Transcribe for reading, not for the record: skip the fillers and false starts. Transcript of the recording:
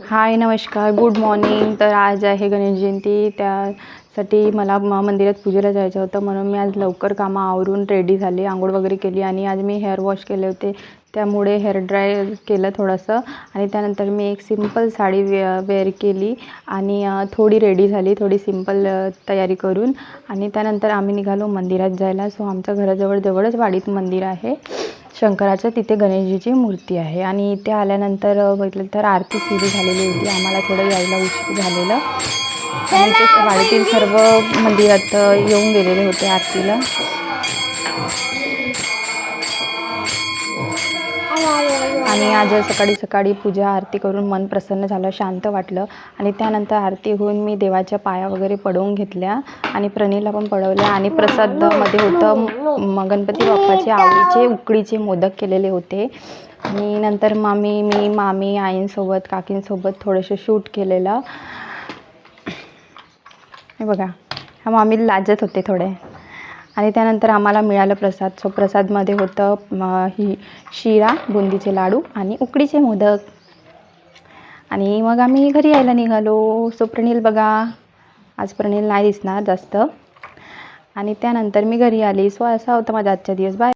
हाय नमस्कार good morning. तर आज आहे गणेश जयंती. त्यासाठी मला मंदिरात पूजेला जायचं होतं, म्हणून मी आज लवकर कामं आवरून रेडी झाले, आंघोळ वगैरे केली आणि आज मी हेअर वॉश केले होते. त्यामुळे हेअर ड्राय केलं थोडंसं आणि त्यानंतर मी एक सिंपल साडी वेअर केली आणि थोडी रेडी झाली, थोडी सिंपल तयारी करून. आणि त्यानंतर आम्ही निघालो मंदिरात जायला. सो आमच्या घराजवळच वाडीत मंदिर आहे शंकराचं, तिथे गणेशजीची मूर्ती आहे. आणि इथे आल्यानंतर बघितलं तर आरती सुरू झालेली होती. आम्हाला थोडं यायला उशीर झालेलं आणि ते वाडीतील सर्व मंदिरात येऊन गेलेले होते आरतीला. आणि आज सकाळी पूजा आरती करून मन प्रसन्न झालं, शांत वाटलं. आणि त्यानंतर आरती होऊन मी देवाच्या पाया वगैरे पडवून घेतल्या आणि प्रणीला पण पडवल्या. आणि प्रसादमध्ये होतं गणपती बाप्पाचे आवडीचे उकडीचे मोदक केलेले होते. आणि नंतर मी मामी आईंसोबत काकींसोबत थोडंसं शूट केलेलं. हे बघा, ह्या मामी लाजत होते थोडे. आणि त्यानंतर आम्हाला मिळालं प्रसाद. सो प्रसादमध्ये होतं शिरा, बुंदीचे लाडू आणि उकडीचे मोदक. आणि मग आम्ही घरी यायला निघालो. सो प्रणील बघा, आज प्रणील नाही दिसणार जास्त. आणि त्यानंतर मी घरी आली. सो असा होता माझा आजचा दिवस. बाय.